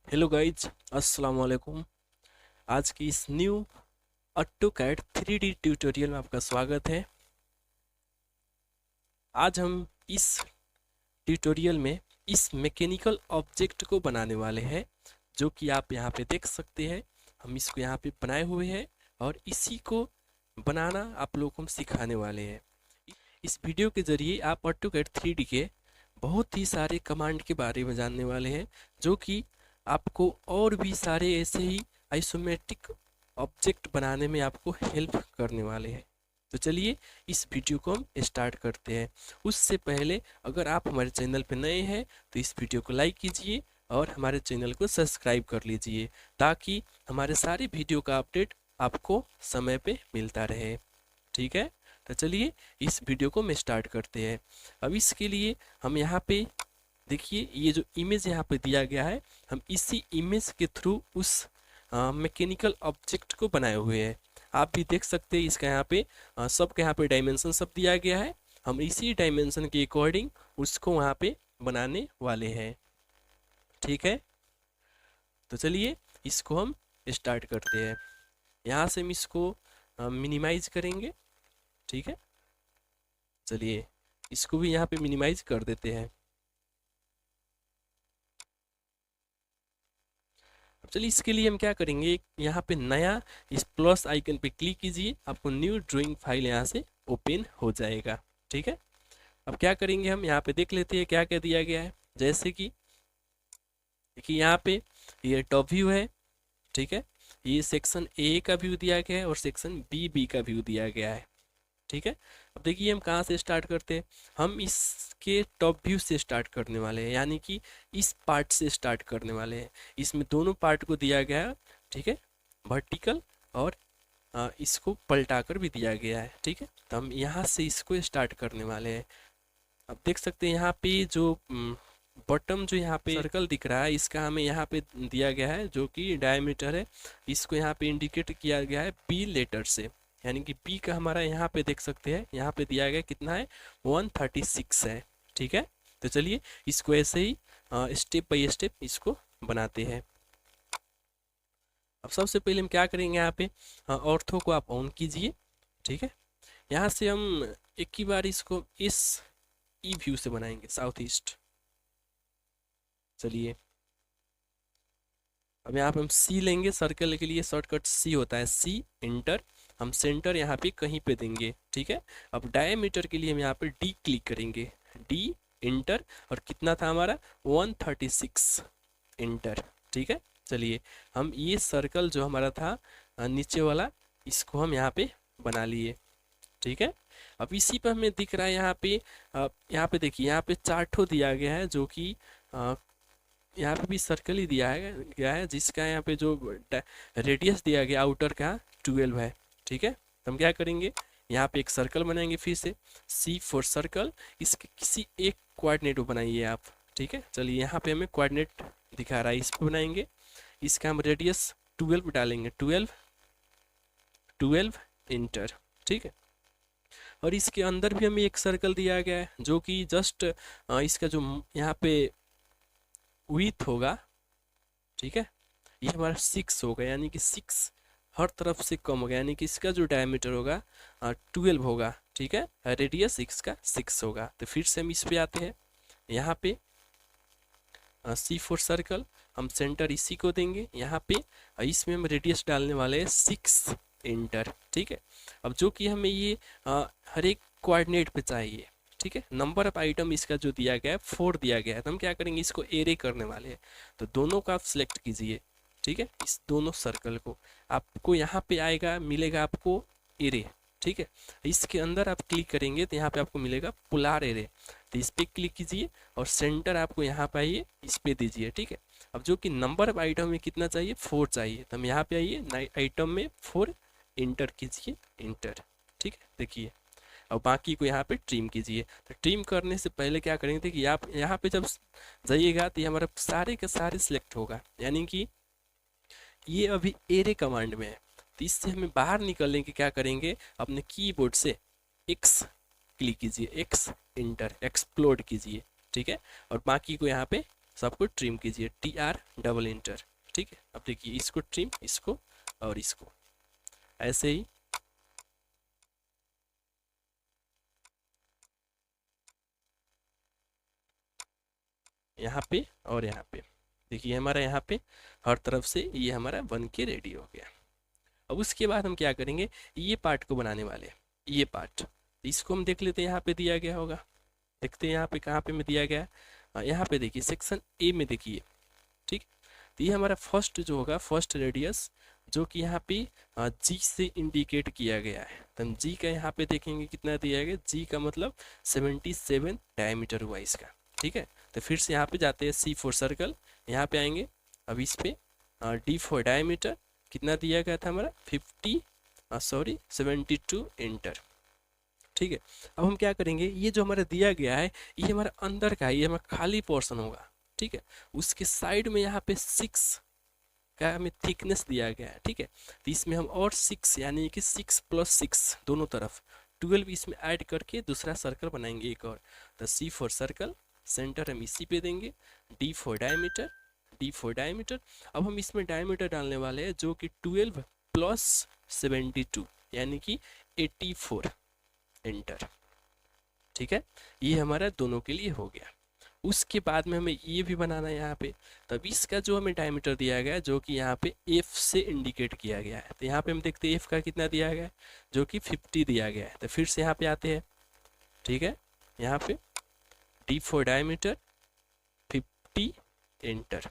Hello guys, अस्सलाम वालेकुम। आज की इस न्यू ऑटोकैड 3D ट्यूटोरियल में आपका स्वागत है। आज हम इस ट्यूटोरियल में इस मैकेनिकल ऑब्जेक्ट को बनाने वाले हैं, जो कि आप यहाँ पे देख सकते हैं। हम इसको यहाँ पे बनाए हुए हैं और इसी को बनाना आप लोगों को हम सिखाने वाले हैं। इस वीडियो के जरिए आप ऑटोकैड 3D के बहुत ही सारे कमांड के बारे में जानने वाले हैं, जो कि आपको और भी सारे ऐसे ही आइसोमेट्रिक ऑब्जेक्ट बनाने में आपको हेल्प करने वाले हैं। तो चलिए इस वीडियो को हम स्टार्ट करते हैं। उससे पहले अगर आप हमारे चैनल पर नए हैं तो इस वीडियो को लाइक कीजिए और हमारे चैनल को सब्सक्राइब कर लीजिए, ताकि हमारे सारे वीडियो का अपडेट आपको समय पे मिलता रहे। ठीक है, तो चलिए इस वीडियो को मैं स्टार्ट करते हैं। अब इसके लिए हम यहाँ पे देखिए, ये जो इमेज यहाँ पे दिया गया है, हम इसी इमेज के थ्रू उस मैकेनिकल ऑब्जेक्ट को बनाए हुए हैं। आप भी देख सकते हैं, इसका यहाँ पे सबका यहाँ पे डायमेंशन सब दिया गया है। हम इसी डायमेंशन के अकॉर्डिंग उसको वहाँ पे बनाने वाले हैं। ठीक है, तो चलिए इसको हम स्टार्ट करते हैं। यहाँ से हम इसको मिनिमाइज करेंगे। ठीक है, चलिए इसको भी यहाँ पे मिनिमाइज कर देते हैं। अब चलिए इसके लिए हम क्या करेंगे, यहाँ पे नया इस प्लस आइकन पे क्लिक कीजिए, आपको न्यू ड्राइंग फाइल यहाँ से ओपन हो जाएगा। ठीक है, अब क्या करेंगे, हम यहाँ पे देख लेते हैं क्या क्या दिया गया है। जैसे कि देखिए यहाँ पे ये टॉप व्यू है। ठीक है, ये सेक्शन ए का व्यू दिया गया है और सेक्शन बी का व्यू दिया गया है। ठीक है, अब देखिए हम कहाँ से स्टार्ट करते हैं। हम इसके टॉप व्यू से स्टार्ट करने वाले हैं, यानी कि इस पार्ट से स्टार्ट करने वाले हैं। इसमें दोनों पार्ट को दिया गया है। ठीक है, वर्टिकल और इसको पलटा कर भी दिया गया है। ठीक है, तो हम यहाँ से इसको स्टार्ट करने वाले हैं। अब देख सकते हैं यहाँ पे जो बॉटम जो यहाँ पे सर्कल दिख रहा है, इसका हमें यहाँ पे दिया गया है, जो कि डायमीटर है। इसको यहाँ पे इंडिकेट किया गया है बी लेटर से, यानी कि बी का हमारा यहाँ पे देख सकते हैं, यहाँ पे दिया गया कितना है, 136 है। ठीक है, तो चलिए इसको ऐसे ही स्टेप बाय स्टेप इसको बनाते हैं। अब सबसे पहले हम क्या करेंगे, यहाँ पे ऑर्थो को आप ऑन कीजिए। ठीक है, यहाँ से हम एक ही बार इसको इस ई व्यू से बनाएंगे, साउथ ईस्ट। चलिए अब यहाँ पे हम सी लेंगे, सर्कल के लिए शॉर्टकट सी होता है, सी इंटर। हम सेंटर यहाँ पे कहीं पे देंगे। ठीक है, अब डायमीटर के लिए हम यहाँ पे डी क्लिक करेंगे, डी इंटर, और कितना था हमारा, 136 इंटर। ठीक है, चलिए हम ये सर्कल जो हमारा था नीचे वाला, इसको हम यहाँ पे बना लिए। ठीक है, अब इसी पर हमें दिख रहा है यहाँ पे देखिए, यहाँ पे चार्टो दिया गया है, जो कि यहाँ पे भी सर्कल ही दिया है गया है, जिसका यहाँ पे जो रेडियस दिया गया आउटर का 12 है। ठीक है, तो हम क्या करेंगे, यहाँ पे एक सर्कल बनाएंगे फिर से, सी फॉर सर्कल। इसके किसी एक कोऑर्डिनेट बनाइए आप। ठीक है, चलिए यहाँ पे हमें कोऑर्डिनेट दिखा रहा है, इस पर बनाएंगे। इसका हम रेडियस 12 डालेंगे, 12 इंटर। ठीक है, और इसके अंदर भी हमें एक सर्कल दिया गया है, जो कि जस्ट इसका जो यहाँ पे विथ होगा, ठीक है, ये हमारा 6 होगा, यानी कि 6 हर तरफ से कम होगा, यानी कि इसका जो डायमीटर होगा 12 होगा। ठीक है, रेडियस इसका 6 होगा। तो फिर से हम इस पे आते हैं, यहाँ पे सी फॉर सर्कल, हम सेंटर इसी को देंगे यहाँ पे, इसमें हम रेडियस डालने वाले हैं 6 इंटर। ठीक है, अब जो कि हमें ये हर एक कोऑर्डिनेट पे चाहिए। ठीक है, नंबर ऑफ आइटम इसका जो दिया गया है 4 दिया गया है, तो हम क्या करेंगे, इसको एरे करने वाले हैं। तो दोनों का आप सिलेक्ट कीजिए। ठीक है, इस दोनों सर्कल को आपको यहाँ पे आएगा, मिलेगा आपको एरे। ठीक है, इसके अंदर आप क्लिक करेंगे तो यहाँ पे आपको मिलेगा पोलार एरे, तो इस पर क्लिक कीजिए और सेंटर आपको यहाँ पे आइए, इस पे दीजिए। ठीक है, अब जो कि नंबर ऑफ आइटम में कितना चाहिए, 4 चाहिए, तो हम यहाँ पे आइए, आइटम में 4 इंटर कीजिए, इंटर। ठीक है, देखिए और बाकी को यहाँ पे ट्रिम कीजिए। तो ट्रिम करने से पहले क्या करेंगे कि आप यहाँ पे जब जाइएगा तो ये हमारा सारे के सारे सिलेक्ट होगा, यानी कि ये अभी एरे कमांड में है। तो इससे हमें बाहर निकलने के क्या करेंगे, अपने कीबोर्ड से एक्स क्लिक कीजिए, एक्स इंटर, एक्सप्लोड कीजिए। ठीक है, और बाकी को यहाँ पे सबको ट्रिम कीजिए, TR डबल इंटर। ठीक है, अब देखिए इसको ट्रिम, इसको और इसको, ऐसे ही यहाँ पे और यहाँ पे। देखिए हमारा यहाँ पे हर तरफ से ये हमारा बन के रेडी हो गया। अब उसके बाद हम क्या करेंगे, ये पार्ट को बनाने वाले हैं, ये पार्ट इसको हम देख लेते हैं, यहाँ पे दिया गया होगा, देखते हैं यहाँ पे कहाँ पे में दिया गया है। यहाँ पे देखिए सेक्शन ए में देखिए, ठीक। तो ये हमारा फर्स्ट जो होगा, फर्स्ट रेडियस, जो कि यहाँ पे जी से इंडिकेट किया गया है, तो हम जी का यहाँ पे देखेंगे कितना दिया गया, जी का मतलब 77 डायमीटर हुआ इसका। ठीक है, तो फिर से यहाँ पे जाते हैं, C फॉर सर्कल, यहाँ पे आएंगे। अब इस पे D फॉर डायमीटर कितना दिया गया था हमारा 72 इंटर। ठीक है, अब हम क्या करेंगे, ये जो हमारा दिया गया है ये हमारा अंदर का है, ये हमारा खाली पोर्शन होगा। ठीक है, उसके साइड में यहाँ पे 6 का हमें थिकनेस दिया गया है। ठीक है, तो इसमें हम और 6 यानी कि 6 + 6 दोनों तरफ 12 इसमें ऐड करके दूसरा सर्कल बनाएंगे एक और। तो C फॉर सर्कल, सेंटर हम इसी पे देंगे, D for diameter, D for diameter. अब हम इसमें डायमीटर डालने वाले हैं जो कि 12 + 72 यानी कि 84 इंटर। ठीक है, ये हमारा दोनों के लिए हो गया। उसके बाद में हमें ये भी बनाना है यहाँ पे, तब इसका जो हमें डायमीटर दिया गया है जो कि यहाँ पे F से इंडिकेट किया गया है, तो यहाँ पे हम देखते हैं F का कितना दिया गया है, जो कि 50 दिया गया है। तो फिर से यहाँ पे आते हैं, ठीक है, यहाँ पे D फॉर डायमीटर 50 इंटर।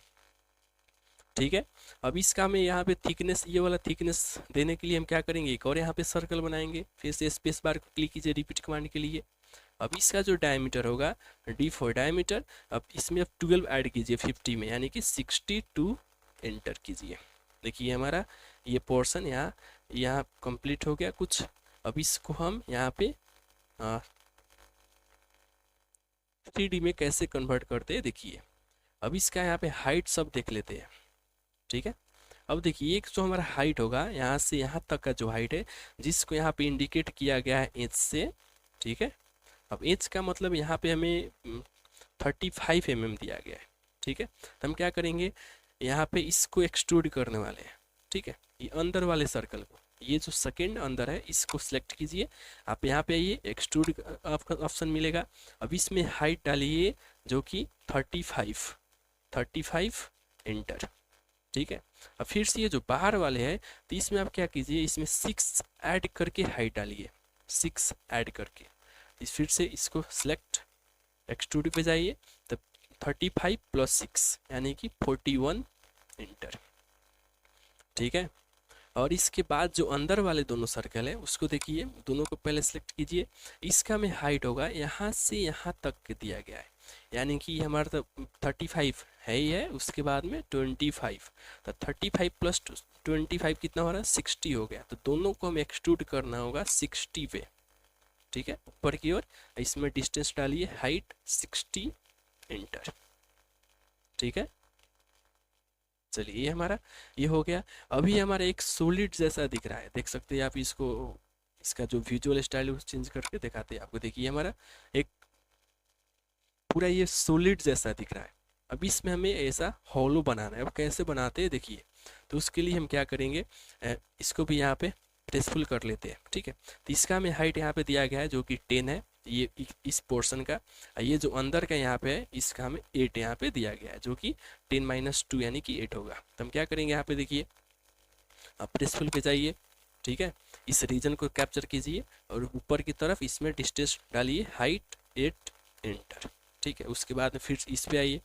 ठीक है, अब इसका हमें यहाँ पे थिकनेस, ये वाला थिकनेस देने के लिए हम क्या करेंगे, एक और यहाँ पे सर्कल बनाएंगे, फिर से स्पेस बार को क्लिक कीजिए रिपीट कमांड के लिए। अब इसका जो डायमीटर होगा, D फॉर डायमीटर, अब इसमें अब 12 ऐड कीजिए 50 में यानी कि 62 एंटर कीजिए। देखिए हमारा ये पोर्शन यहाँ कंप्लीट हो गया कुछ। अब इसको हम यहाँ पे 3D में कैसे कन्वर्ट करते हैं देखिए। अब इसका यहाँ पे हाइट सब देख लेते हैं। ठीक है, अब देखिए एक जो हमारा हाइट होगा यहाँ से यहाँ तक का जो हाइट है, जिसको यहाँ पे इंडिकेट किया गया है एच से। ठीक है, अब एच का मतलब यहाँ पे हमें 35 mm दिया गया है। ठीक है, तो हम क्या करेंगे, यहाँ पे इसको एक्सट्रूड करने वाले हैं। ठीक है, ये अंदर वाले सर्कल को, ये जो सेकेंड अंदर है इसको सिलेक्ट कीजिए, आप यहाँ पे आइए, एक्सट्रूड ऑप्शन मिलेगा। अब इसमें हाइट डालिए जो कि 35 इंटर। ठीक है, अब फिर से ये जो बाहर वाले हैं, तो इसमें आप क्या कीजिए, इसमें 6 ऐड करके हाइट डालिए, 6 ऐड करके। इस फिर से इसको सिलेक्ट, एक्सट्रूड पे जाइए, तब 35 + 6 यानी कि 41 इंटर। ठीक है, और इसके बाद जो अंदर वाले दोनों सर्कल है उसको देखिए, दोनों को पहले सेलेक्ट कीजिए। इसका में हाइट होगा यहाँ से यहाँ तक दिया गया है, यानी कि हमारा तो 35 है ही है, उसके बाद में 25, तो 35 + 25 कितना हो रहा है, 60 हो गया। तो दोनों को हमें एक्सट्रूड करना होगा 60 पे। ठीक है, ऊपर की ओर, इसमें डिस्टेंस डालिए हाइट 60 इंटर। ठीक है, चलिए ये हमारा ये हो गया। अभी हमारा एक सॉलिड जैसा दिख रहा है, देख सकते हैं आप इसको, इसका जो विजुअल स्टाइल है उस चेंज करके दिखाते हैं आपको। देखिए हमारा एक पूरा ये सॉलिड जैसा दिख रहा है। अब इसमें हमें ऐसा हॉलो बनाना है। अब कैसे बनाते हैं देखिए, तो उसके लिए हम क्या करेंगे, इसको भी यहाँ पे प्रेसफुल कर लेते हैं। ठीक है, तो इसका हमें हाइट यहाँ पे दिया गया है जो कि 10 है, ये इस पोर्शन का। ये जो अंदर का यहाँ पे है इसका हमें 8 यहाँ पे दिया गया है, जो कि 10 - 2 यानी कि 8 होगा। तो हम क्या करेंगे, यहाँ पे देखिए आप प्रेसफुल पे जाइए। ठीक है, इस रीजन को कैप्चर कीजिए और ऊपर की तरफ इसमें डिस्टेंस डालिए हाइट 8 इंटर। ठीक है, उसके बाद फिर इस पे आइए,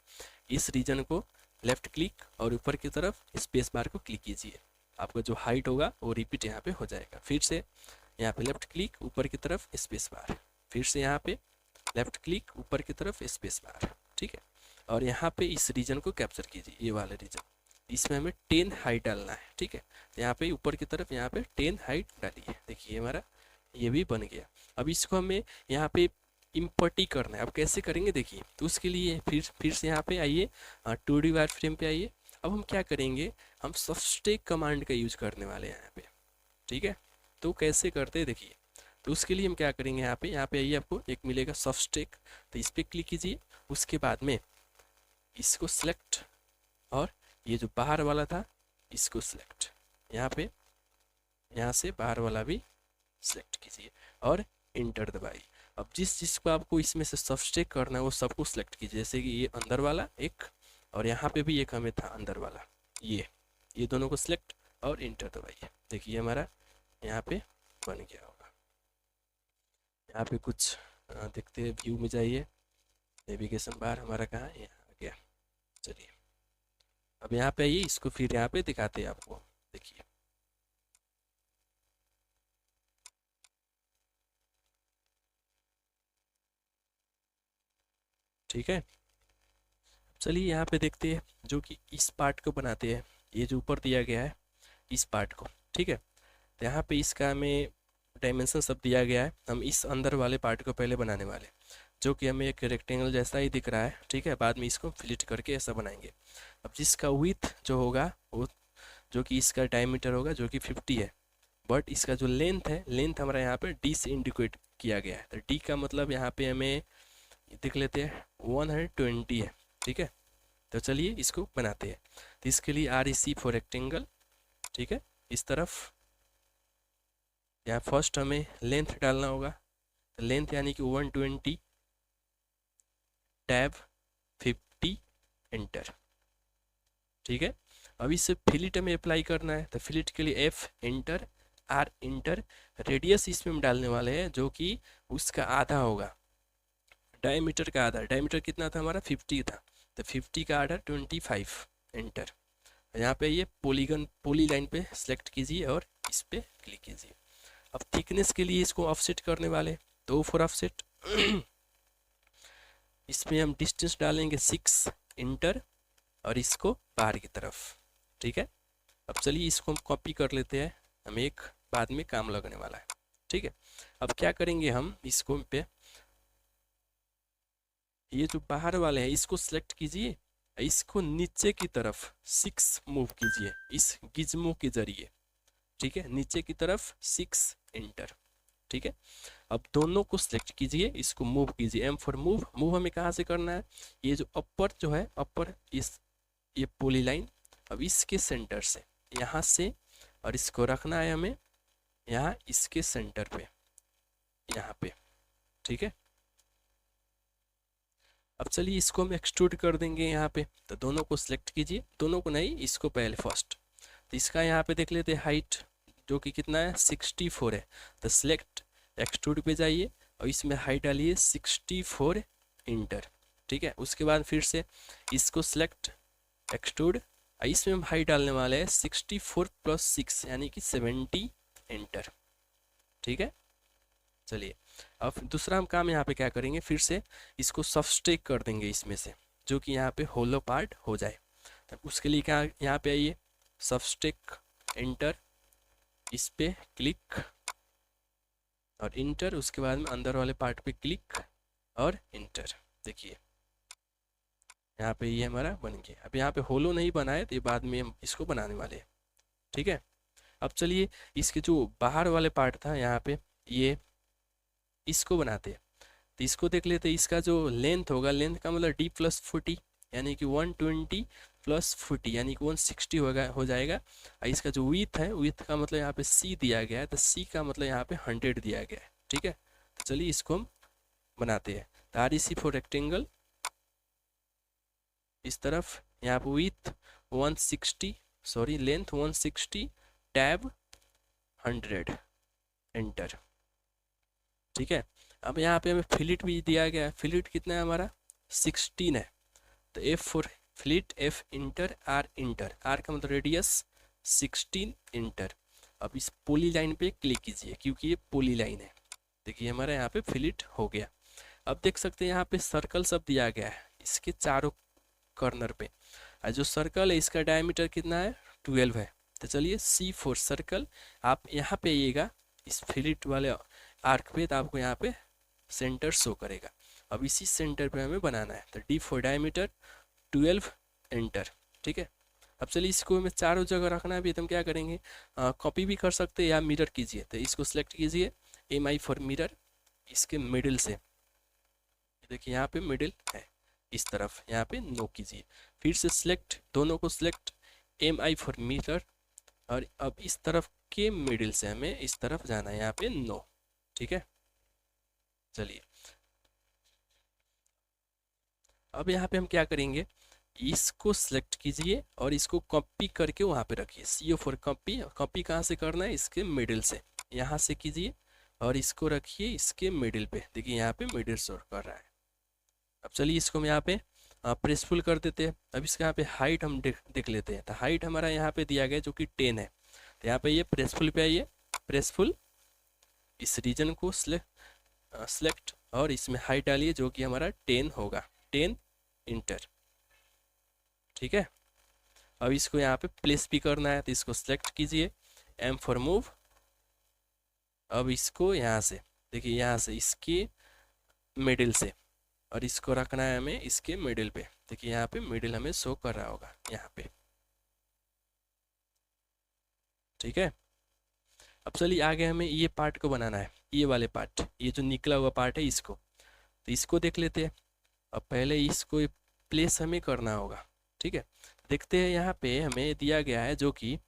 इस रीजन को लेफ्ट क्लिक और ऊपर की तरफ स्पेस बार को क्लिक कीजिए, आपका जो हाइट होगा वो रिपीट यहाँ पे हो जाएगा। फिर से यहाँ पे लेफ्ट क्लिक, ऊपर की तरफ स्पेस बार, फिर से यहाँ पे लेफ्ट क्लिक, ऊपर की तरफ स्पेस बार। ठीक है, और यहाँ पे इस रीजन को कैप्चर कीजिए, ये वाला रीजन, इसमें हमें 10 हाइट डालना है। ठीक है, तो यहाँ पे ऊपर की तरफ यहाँ पे 10 हाइट डालिए। देखिए हमारा ये भी बन गया। अब इसको हमें यहाँ पे इम्पर्टी करना है। अब कैसे करेंगे देखिए, तो उसके लिए फिर से यहाँ पे आइए, 2D वायर फ्रेम पे आइए। अब हम क्या करेंगे, हम सबस्टेक कमांड का यूज करने वाले हैं यहाँ पे। ठीक है, तो कैसे करते हैं देखिए, तो उसके लिए हम क्या करेंगे, यहाँ पे आइए, आपको एक मिलेगा सबस्टेक, तो इस पर क्लिक कीजिए। उसके बाद में इसको सिलेक्ट, और ये जो बाहर वाला था इसको सिलेक्ट, यहाँ पे यहाँ से बाहर वाला भी सिलेक्ट कीजिए और इंटर दबाइए। अब जिस चीज़ को आपको इसमें से सब्सट्रैक्ट करना है वो सबको सिलेक्ट कीजिए, जैसे कि ये अंदर वाला एक, और यहाँ पे भी एक हमें था अंदर वाला, ये दोनों को सिलेक्ट और इंटर दबाइए। देखिए हमारा यहाँ पे बन गया होगा। यहाँ पे कुछ देखते हैं, व्यू में जाइए, नेविगेशन बार हमारा कहाँ है, यहाँ आ गया। चलिए अब यहाँ पे आइए, इसको फिर यहाँ पे दिखाते हैं आपको। देखिए ठीक है, चलिए यहाँ पे देखते हैं जो कि इस पार्ट को बनाते हैं, ये जो ऊपर दिया गया है इस पार्ट को। ठीक है, तो यहाँ पे इसका हमें डायमेंशन सब दिया गया है। हम इस अंदर वाले पार्ट को पहले बनाने वाले, जो कि हमें एक रेक्टेंगल जैसा ही दिख रहा है। ठीक है, बाद में इसको फिलिट करके ऐसा बनाएंगे। अब जिसका विड्थ जो होगा वो, जो कि इसका डायमीटर होगा जो कि 50 है, बट इसका जो लेंथ है, लेंथ हमारा यहाँ पे डी से इंडिकेट किया गया है। तो डी का मतलब यहाँ पे हमें देख लेते हैं 120 है। ठीक है, तो चलिए इसको बनाते हैं। तो इसके लिए REC फॉर रेक्टेंगल। ठीक है, इस तरफ यहाँ फर्स्ट हमें लेंथ डालना होगा, लेंथ यानी कि 120 टैब 50 एंटर। ठीक है, अब इसे फिलिट में अप्लाई करना है, तो फिलिट के लिए F enter, R inter, radius इसमें हम डालने वाले हैं जो कि उसका आधा होगा, डायमीटर का आधा। डायमीटर कितना था हमारा 50 था, तो 50 का आधा 25 एंटर। यहाँ पे ये पॉलीगन पॉली लाइन पे सिलेक्ट कीजिए और इस पे क्लिक कीजिए। अब थिकनेस के लिए इसको ऑफसेट करने वाले, तो फॉर ऑफसेट इसमें हम डिस्टेंस डालेंगे 6 इंटर, और इसको बाहर की तरफ। ठीक है, अब चलिए इसको हम कॉपी कर लेते हैं, हमें एक बाद में काम लगने वाला है। ठीक है, अब क्या करेंगे हम, इसको पे ये जो बाहर वाले हैं इसको सिलेक्ट कीजिए, इसको नीचे की तरफ 6 मूव कीजिए इस गिज्मो के जरिए। ठीक है, नीचे की तरफ 6 इंटर। ठीक है, अब दोनों को सिलेक्ट कीजिए, इसको मूव कीजिए, M फॉर मूव। मूव हमें कहाँ से करना है, ये जो अपर जो है, अपर इस ये पॉली लाइन, अब इसके सेंटर से यहाँ से, और इसको रखना है हमें यहाँ इसके सेंटर पे, यहाँ पे। ठीक है, अब चलिए इसको हम एक्सट्रूड कर देंगे यहाँ पे, तो दोनों को सिलेक्ट कीजिए, दोनों को नहीं, इसको पहले फर्स्ट। तो इसका यहाँ पे देख लेते हैं हाइट जो कि कितना है 64 है, तो सिलेक्ट एक्सट्रूड पे जाइए और इसमें हाइट डालिए 64 इंटर। ठीक है, उसके बाद फिर से इसको सिलेक्ट एक्सट्रूड, इसमें हम हाइट डालने वाले हैं 64 + 6 यानी कि 70 इंटर। ठीक है, चलिए अब दूसरा हम काम यहाँ पे क्या करेंगे, फिर से इसको सब्सट्रैक्ट कर देंगे इसमें से, जो कि यहाँ पे होलो पार्ट हो जाए। तब उसके लिए क्या, यहाँ पे आइए, सब्सट्रैक्ट एंटर, इस पे क्लिक और इंटर, उसके बाद में अंदर वाले पार्ट पे क्लिक और इंटर। देखिए यहाँ पे ये हमारा बन गया। अब यहाँ पे होलो नहीं बना है, तो ये बाद में हम इसको बनाने वाले हैं। ठीक है, अब चलिए इसके जो बाहर वाले पार्ट था यहाँ पे, ये इसको बनाते हैं। तो इसको देख लेते हैं, इसका जो लेंथ होगा, लेंथ का मतलब D + 40 यानी कि 120 + 40 यानी कि 160 होगा, हो जाएगा। और इसका जो विड्थ है, विड्थ का मतलब यहाँ पे C दिया गया है, तो C का मतलब यहाँ पे 100 दिया गया है। ठीक है, तो चलिए इसको हम बनाते हैं। तो REC फॉर रेक्टेंगल, इस तरफ यहाँ पे width 160, sorry length 160, tab 100 enter. ठीक है, अब यहाँ पे हमें फिलिट भी दिया गया है, फिलिट कितना है हमारा 16 है, तो F फॉर फिलिट, F enter, R enter, R का मतलब रेडियस 16 इंटर। अब इस पोली लाइन पे क्लिक कीजिए क्योंकि ये पोली लाइन है। देखिए हमारा यहाँ पे फिलिट हो गया। अब देख सकते हैं यहाँ पे सर्कल सब दिया गया है इसके चारों कॉर्नर पे, और जो सर्कल है इसका डायमीटर कितना है 12 है। तो चलिए C फॉर सर्कल, आप यहाँ पे आइएगा इस फिलिट वाले आर्क पे, तो आपको यहाँ पे सेंटर शो करेगा। अब इसी सेंटर पे हमें बनाना है, तो D फॉर डायमीटर 12 एंटर। ठीक है, अब चलिए इसको हमें चारों जगह रखना है। अभी तो हम क्या करेंगे, कॉपी भी कर सकते हैं या मिरर कीजिए। तो इसको सिलेक्ट कीजिए, MI फॉर मिरर, इसके मिडिल से, देखिए यहाँ पे मिडिल है, इस तरफ यहाँ पे नो कीजिए। फिर से सिलेक्ट, दोनों को select, M I for meter, और अब इस तरफ के मिडिल से हमें इस तरफ जाना है, यहाँ पे नो। ठीक है, चलिए अब यहाँ पे हम क्या करेंगे, इसको सिलेक्ट कीजिए और इसको कॉपी करके वहाँ पे रखिए। CO फॉर कॉपी, कॉपी कहाँ से करना है, इसके मिडिल से, यहाँ से कीजिए और इसको रखिए इसके मिडिल पे। देखिए यहाँ पे मिडिल शो कर रहा है। अब चलिए इसको हम यहाँ पे प्रेसफुल कर देते हैं। अब इसका यहाँ पे हाइट हम देख लेते हैं। तो हाइट हमारा यहाँ पे दिया गया जो कि 10 है। तो यहाँ पे ये प्रेसफुल पे आइए, प्रेसफुल, इस रीजन को सिलेक्ट और इसमें हाइट डालिए जो कि हमारा 10 होगा, 10 इंटर। ठीक है, अब इसको यहाँ पे प्लेस भी करना है तो इसको सिलेक्ट कीजिए, M फॉर मूव। अब इसको यहाँ से देखिए, यहाँ से इसके मिडिल से, और इसको रखना है हमें इसके मिडिल पे। देखिए यहाँ पे मिडिल हमें शो कर रहा होगा यहाँ पे। ठीक है, अब चलिए आगे हमें ये पार्ट को बनाना है, ये वाले पार्ट, ये जो निकला हुआ पार्ट है इसको। तो इसको देख लेते हैं। अब पहले इसको प्लेस हमें करना होगा। ठीक है, देखते हैं यहाँ पे हमें दिया गया है जो कि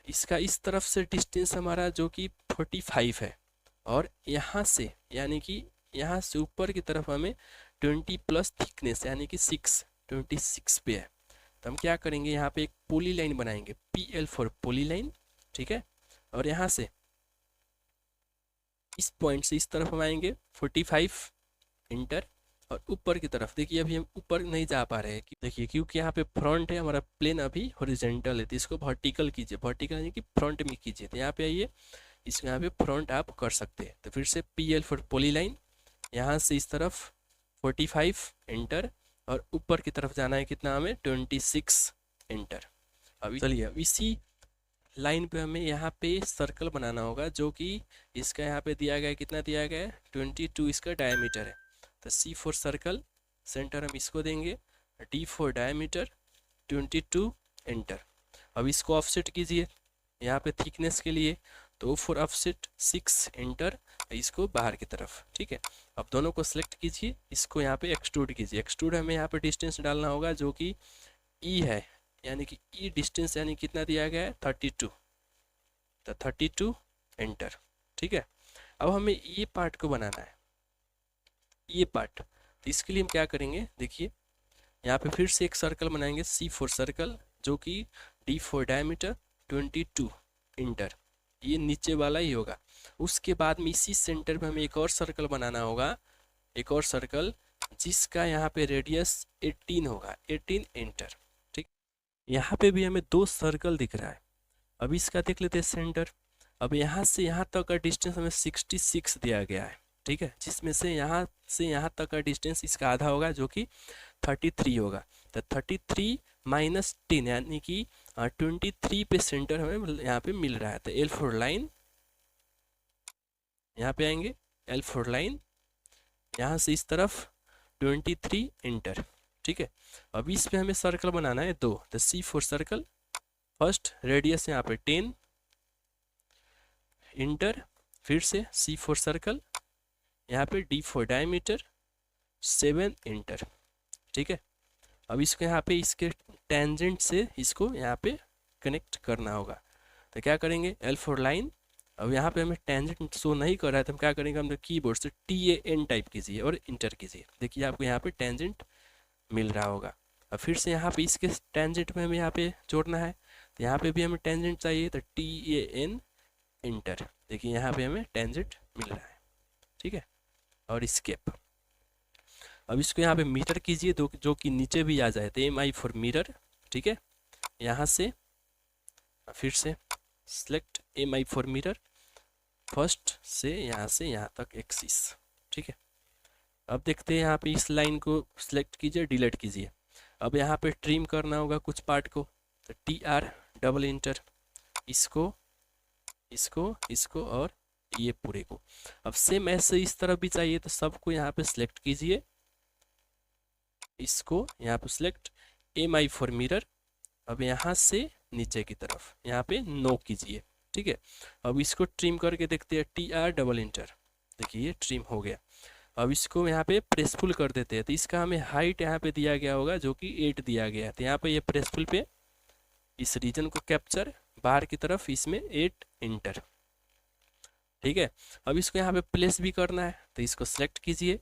इसका इस तरफ से डिस्टेंस हमारा जो कि 45 है, और यहाँ से यानी कि यहाँ से ऊपर की तरफ हमें 20 प्लस थिकनेस यानी कि 26 पे है। तो हम क्या करेंगे, यहाँ पे एक पोली लाइन बनाएंगे, PL फॉर पोली लाइन। ठीक है, और यहाँ से इस पॉइंट से इस तरफ हम आएंगे 45 इंटर, और ऊपर की तरफ देखिए अभी हम ऊपर नहीं जा पा रहे हैं। देखिए क्योंकि यहाँ पे फ्रंट है, हमारा प्लेन अभी हॉरिजॉन्टल है, तो इसको वर्टिकल कीजिए, वर्टिकल यानी कि फ्रंट में कीजिए। तो यहाँ पे आइए, इसको यहाँ पे फ्रंट आप कर सकते हैं। तो फिर से PL फॉर पोली लाइन, यहाँ से इस तरफ 45 इंटर, और ऊपर की तरफ जाना है कितना हमें, 26 इंटर। अभी चलिए अब इसी लाइन पे हमें यहाँ पे सर्कल बनाना होगा जो कि इसका यहाँ पे दिया गया है, कितना दिया गया है, 22 इसका डायमीटर है। तो C फॉर सर्कल, सेंटर हम इसको देंगे, D फॉर डायमीटर, 22 इंटर। अब इसको ऑफसेट कीजिए यहाँ पे थिकनेस के लिए, तो फॉर ऑफसेट 6 इंटर, इसको बाहर की तरफ। ठीक है, अब दोनों को सिलेक्ट कीजिए, इसको यहाँ पे एक्सट्रूड कीजिए। एक्सट्रूड हमें यहाँ पे डिस्टेंस डालना होगा जो कि E है, यानी कि E डिस्टेंस यानी कितना दिया गया है, 32। तो 32 एंटर। ठीक है, अब हमें ये पार्ट को बनाना है, ये पार्ट। तो इसके लिए हम क्या करेंगे, देखिए यहाँ पे फिर से एक सर्कल बनाएंगे, C फॉर सर्कल, जो कि D फॉर डायमीटर, 22 इंटर। ये नीचे वाला ही होगा। उसके बाद में इसी सेंटर पे हमें एक और सर्कल बनाना होगा, एक और सर्कल जिसका यहाँ पे रेडियस 18 होगा, 18 इंटर। ठीक, यहाँ पे भी हमें 2 सर्कल दिख रहा है। अब इसका देख लेते हैं सेंटर। अब यहाँ से यहाँ तक का डिस्टेंस हमें 66 दिया गया है। ठीक है, जिसमें से यहाँ तक का डिस्टेंस इसका आधा होगा जो कि 33 होगा। तो 33 माइनस 10 यानी कि 23 पे सेंटर हमें यहाँ पे मिल रहा है। तो L फॉर लाइन, यहाँ पे आएंगे L फॉर लाइन, यहाँ से इस तरफ 23 इंटर। ठीक है, अब इस पे हमें सर्कल बनाना है 2। तो C for circle, first radius यहाँ पे 10 इंटर, फिर से C फॉर सर्कल, यहाँ पे D फॉर डायमीटर, 7 इंटर। ठीक है, अब इसको यहाँ पे इसके टेंजेंट से इसको यहाँ पे कनेक्ट करना होगा। तो क्या करेंगे, L फॉर लाइन। अब यहाँ पे हमें टेंजेंट शो नहीं कर रहा है तो हम क्या करेंगे, हम कीबोर्ड से TAN टाइप कीजिए और इंटर कीजिए। देखिए आपको यहाँ पे टेंजेंट मिल रहा होगा। अब फिर से यहाँ पे इसके टेंजेंट में हमें यहाँ पे जोड़ना है, तो यहाँ पे भी हमें टेंजेंट चाहिए, तो TAN इंटर। देखिए यहाँ पे हमें टेंजेंट मिल रहा है। ठीक है, और स्केप। अब इसको यहाँ पे मीटर कीजिए तो जो कि नीचे भी आ जाए, तो MI फॉर मिरर। ठीक है, यहाँ से फिर से select MI for mirror, first से यहाँ तक एक्सिस। ठीक है, अब देखते हैं यहाँ पे इस लाइन को सिलेक्ट कीजिए, डिलीट कीजिए। अब यहाँ पे ट्रिम करना होगा कुछ पार्ट को, तो TR डबल इंटर, इसको इसको इसको और ये पूरे को। अब सेम ऐसे इस तरफ भी चाहिए तो सबको यहाँ पे सिलेक्ट कीजिए, इसको यहाँ पे सिलेक्ट MI फॉर मिरर। अब यहाँ से नीचे की तरफ यहाँ पे नो कीजिए। ठीक है, अब इसको ट्रिम करके देखते हैं, TR डबल इंटर। देखिए ये ट्रिम हो गया। अब इसको यहाँ पे प्रेसफुल कर देते हैं, तो इसका हमें हाइट यहाँ पे दिया गया होगा जो कि 8 दिया गया है। तो यहाँ पे ये प्रेसफुल पे इस रीजन को कैप्चर, बाहर की तरफ इसमें 8 इंटर। ठीक है, अब इसको यहाँ पे प्लेस भी करना है, तो इसको सेलेक्ट कीजिए,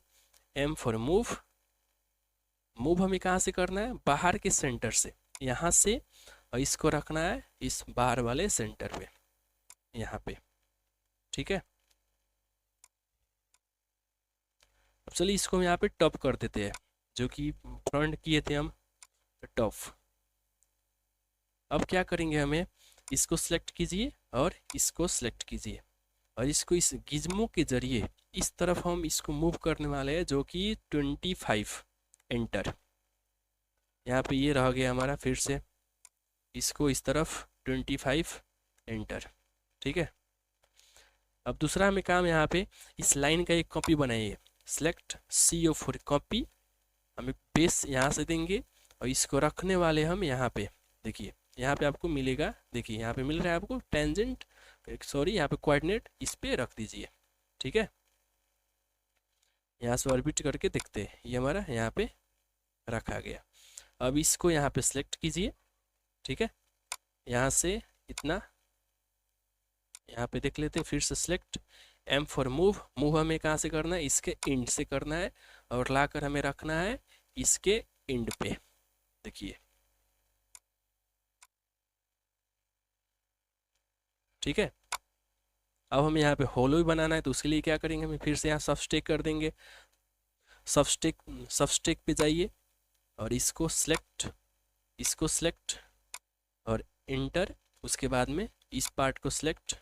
एम फॉर मूव। मूव हमें कहाँ से करना है, बाहर के सेंटर से, यहाँ से, और इसको रखना है इस बाहर वाले सेंटर पे, यहाँ पे। ठीक है, अब चलिए इसको हम यहाँ पे टॉप कर देते हैं, जो कि फ्रंट किए थे हम टॉप। अब क्या करेंगे, हमें इसको सिलेक्ट कीजिए और इसको सिलेक्ट कीजिए, और इसको इस गिज्मो के जरिए इस तरफ हम इसको मूव करने वाले हैं, जो कि 25 एंटर। यहाँ पे ये रह गया हमारा, फिर से इसको इस तरफ 25 एंटर। ठीक है, अब दूसरा हमें काम, यहाँ पे इस लाइन का एक कॉपी बनाइए, सेलेक्ट CO फॉर कॉपी, हमें बेस यहाँ से देंगे, और इसको रखने वाले हम यहाँ पे, देखिए यहाँ पे आपको मिलेगा, देखिए यहाँ पे मिल रहा है आपको टेंजेंट, सॉरी यहाँ पे कोऑर्डिनेट, इस पे रख दीजिए। ठीक है, यहाँ से ऑर्बिट करके देखते हैं, ये हमारा यहाँ पे रखा गया। अब इसको यहाँ पे सिलेक्ट कीजिए। ठीक है, यहाँ से इतना यहाँ पे देख लेते हैं, फिर से select, M for move. Move हमें कहाँ से करना है, इसके एंड से करना है, और लाकर हमें रखना है इसके एंड पे। देखिए, ठीक है, अब हमें यहाँ पे होलो भी बनाना है, तो उसके लिए क्या करेंगे, हमें फिर से यहाँ सबस्टेक कर देंगे। सबस्टेक पे जाइए, और इसको सिलेक्ट और इंटर, उसके बाद में इस पार्ट को सिलेक्ट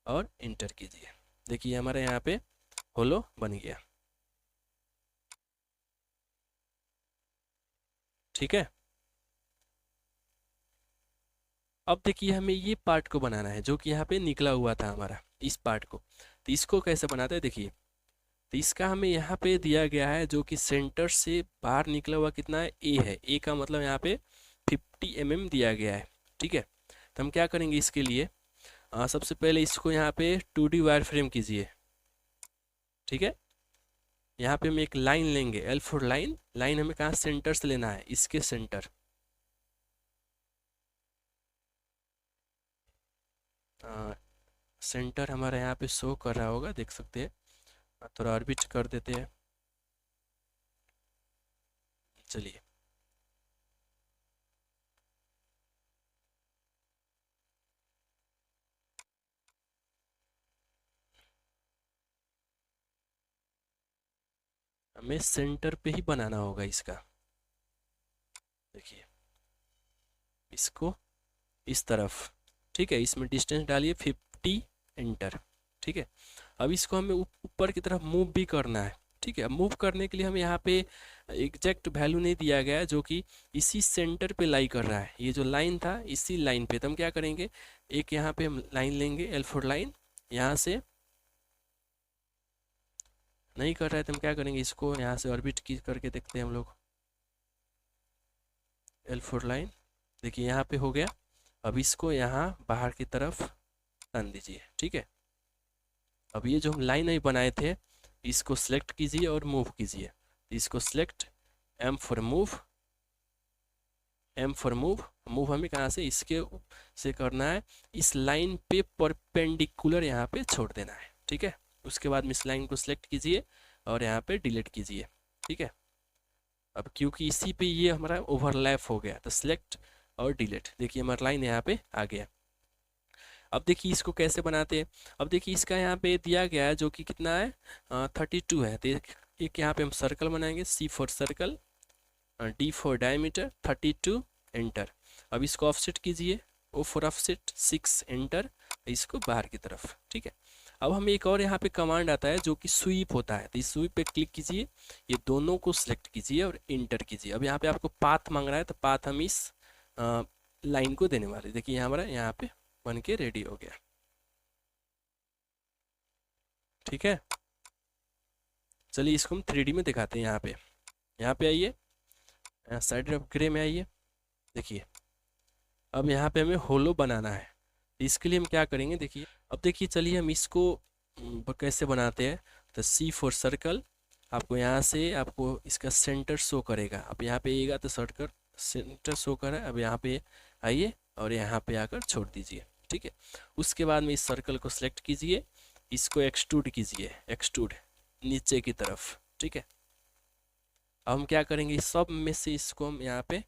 और इंटर कीजिए। देखिए हमारे यहाँ पे होलो बन गया। ठीक है, अब देखिए हमें ये पार्ट को बनाना है, जो कि यहाँ पे निकला हुआ था हमारा, इस पार्ट को। तो इसको कैसे बनाते हैं, देखिए, तो इसका हमें यहाँ पे दिया गया है, जो कि सेंटर से बाहर निकला हुआ कितना है, ए है। ए का मतलब यहाँ पे 50 mm दिया गया है। ठीक है, तो हम क्या करेंगे इसके लिए, सबसे पहले इसको यहाँ पे 2D वायर फ्रेम कीजिए। ठीक है, यहाँ पे हम एक लाइन लेंगे, L फॉर लाइन। लाइन हमें कहाँ, सेंटर से लेना है, इसके सेंटर। सेंटर हमारा यहाँ पे शो कर रहा होगा, देख सकते हैं। थोड़ा ऑर्बिट कर देते हैं, चलिए। हमें सेंटर पे ही बनाना होगा इसका। देखिए, इसको इस तरफ। ठीक है, इसमें डिस्टेंस डालिए 50 एंटर। ठीक है, अब इसको हमें ऊपर की तरफ मूव भी करना है। ठीक है, अब मूव करने के लिए हमें यहाँ पे एग्जैक्ट वैल्यू नहीं दिया गया है, जो कि इसी सेंटर पे लाई कर रहा है। ये जो लाइन था, इसी लाइन पे, तो हम क्या करेंगे, एक यहाँ पे हम लाइन लेंगे, L फॉर लाइन। यहाँ से नहीं कर रहा है तो हम क्या करेंगे, इसको यहाँ से ऑर्बिट की करके देखते हैं हम लोग। L फॉर लाइन, देखिए यहाँ पे हो गया। अब इसको यहाँ बाहर की तरफ टान दीजिए। ठीक है, अब ये जो हम लाइन नहीं बनाए थे, इसको सिलेक्ट कीजिए और मूव कीजिए। इसको select, M for move, M for move. Move हमें कहाँ से, इसके से करना है, इस लाइन पे परपेंडिकुलर यहाँ पे छोड़ देना है। ठीक है, उसके बाद में इस लाइन को सिलेक्ट कीजिए और यहाँ पे डिलीट कीजिए। ठीक है, अब क्योंकि इसी पे ये हमारा ओवरलैप हो गया, तो सिलेक्ट और डिलीट। देखिए हमारा लाइन यहाँ पे आ गया। अब देखिए इसको कैसे बनाते हैं। अब देखिए इसका यहाँ पे दिया गया है, जो कि कितना है, 32 है। तो एक यहाँ पे हम सर्कल बनाएंगे, C for circle, D for diameter, 32 enter. अब इसको ऑफसेट कीजिए, O फॉर ऑफसेट 6 एंटर, इसको बाहर की तरफ। ठीक है, अब हमें एक और यहाँ पे कमांड आता है, जो कि स्वीप होता है। तो इस स्वीप पे क्लिक कीजिए, ये दोनों को सिलेक्ट कीजिए और इंटर कीजिए। अब यहाँ पे आपको पाथ मांग रहा है, तो पाथ हम इस लाइन को देने वाले। देखिए यहाँ हमारा यहाँ पे बन के रेडी हो गया। ठीक है, चलिए इसको हम 3D में दिखाते हैं। यहाँ पे आइए, साइड ऑफ ग्रे में आइए। देखिए अब यहाँ पे हमें होलो बनाना है। इसके लिए हम क्या करेंगे, देखिए अब देखिए, चलिए हम इसको कैसे बनाते हैं। तो C फॉर सर्कल, आपको यहाँ से आपको इसका सेंटर शो करेगा। अब यहाँ पे आएगा तो सर्च कर सेंटर शो कर रहा है। अब यहाँ पे आइए और यहाँ पे आकर छोड़ दीजिए, ठीक है। उसके बाद में इस सर्कल को सिलेक्ट कीजिए, इसको एक्सट्रूड कीजिए, एक्सट्रूड नीचे की तरफ, ठीक है। अब हम क्या करेंगे, इस सब में से इसको हम यहाँ पे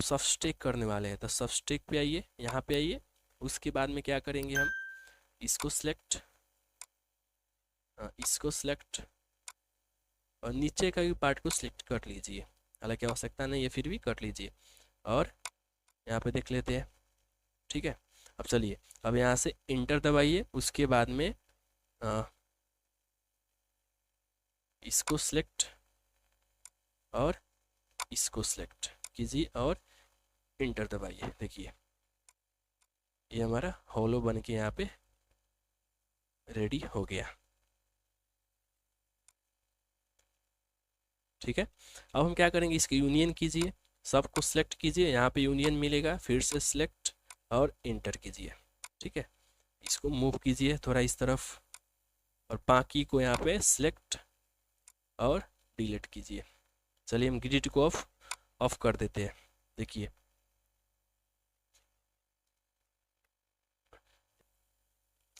सबस्ट्रैक्ट करने वाले हैं। तो सबस्ट्रैक्ट पे आइए, यहाँ पे आइए। उसके बाद में क्या करेंगे, हम इसको सिलेक्ट, इसको सिलेक्ट और नीचे का भी पार्ट को सिलेक्ट कर लीजिए, हालांकि आवश्यकता नहीं है फिर भी कर लीजिए। और यहाँ पे देख लेते हैं, ठीक है। अब चलिए, अब यहाँ से इंटर दबाइए। उसके बाद में इसको सिलेक्ट और इसको सिलेक्ट कीजिए और इंटर दबाइए। देखिए ये हमारा होलो बन के यहाँ पे रेडी हो गया, ठीक है। अब हम क्या करेंगे, इसकी यूनियन कीजिए, सबको सिलेक्ट कीजिए, यहाँ पे यूनियन मिलेगा, फिर से सिलेक्ट और इंटर कीजिए, ठीक है। इसको मूव कीजिए थोड़ा इस तरफ और बाकी को यहाँ पे सिलेक्ट और डिलीट कीजिए। चलिए हम ग्रिड को ऑफ कर देते हैं। देखिए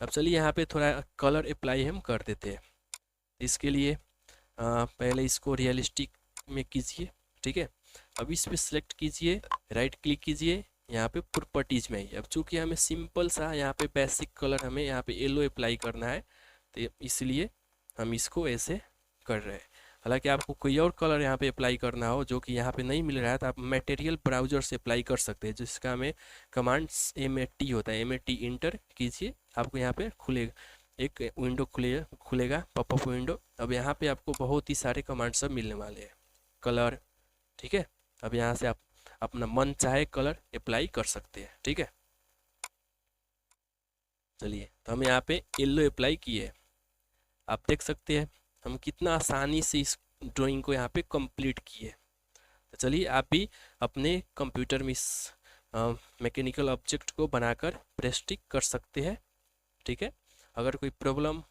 अब चलिए यहाँ पे थोड़ा कलर अप्लाई हम कर देते हैं। इसके लिए पहले इसको रियलिस्टिक में कीजिए, ठीक है। अब इस पे सिलेक्ट कीजिए, राइट क्लिक कीजिए, यहाँ पे प्रॉपर्टीज में आइए। अब चूंकि हमें सिंपल सा यहाँ पे बेसिक कलर हमें यहाँ पे येलो अप्लाई करना है, तो इसलिए हम इसको ऐसे कर रहे हैं। हालांकि आपको कोई और कलर यहाँ पे अप्लाई करना हो जो कि यहाँ पे नहीं मिल रहा है, तो आप मटेरियल ब्राउजर से अप्लाई कर सकते हैं, जिसका हमें कमांड्स MAT होता है। MAT इंटर कीजिए, आपको यहाँ पे खुलेगा एक विंडो खुलेगा पॉपअप विंडो। अब यहाँ पे आपको बहुत ही सारे कमांड सब मिलने वाले हैं, कलर, ठीक है। अब यहाँ से आप अपना मन चाहे कलर अप्लाई कर सकते हैं, ठीक है। चलिए तो हम यहाँ पे येलो अप्लाई किए, आप देख सकते हैं हम कितना आसानी से इस ड्राइंग को यहाँ पे कंप्लीट किए। तो चलिए आप भी अपने कंप्यूटर में इस मैकेनिकल ऑब्जेक्ट को बनाकर प्रैक्टिस कर सकते हैं, ठीक है। अगर कोई प्रॉब्लम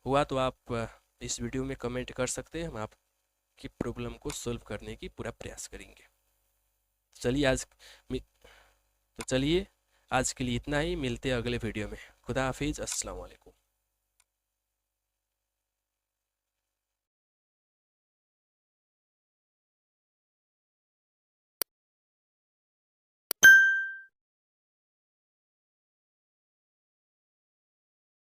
हुआ तो आप इस वीडियो में कमेंट कर सकते हैं, हम आपकी प्रॉब्लम को सॉल्व करने की पूरा प्रयास करेंगे। तो चलिए आज के लिए इतना ही, मिलते हैं अगले वीडियो में। खुदा हाफिज़, अस्सलाम वालेकुम।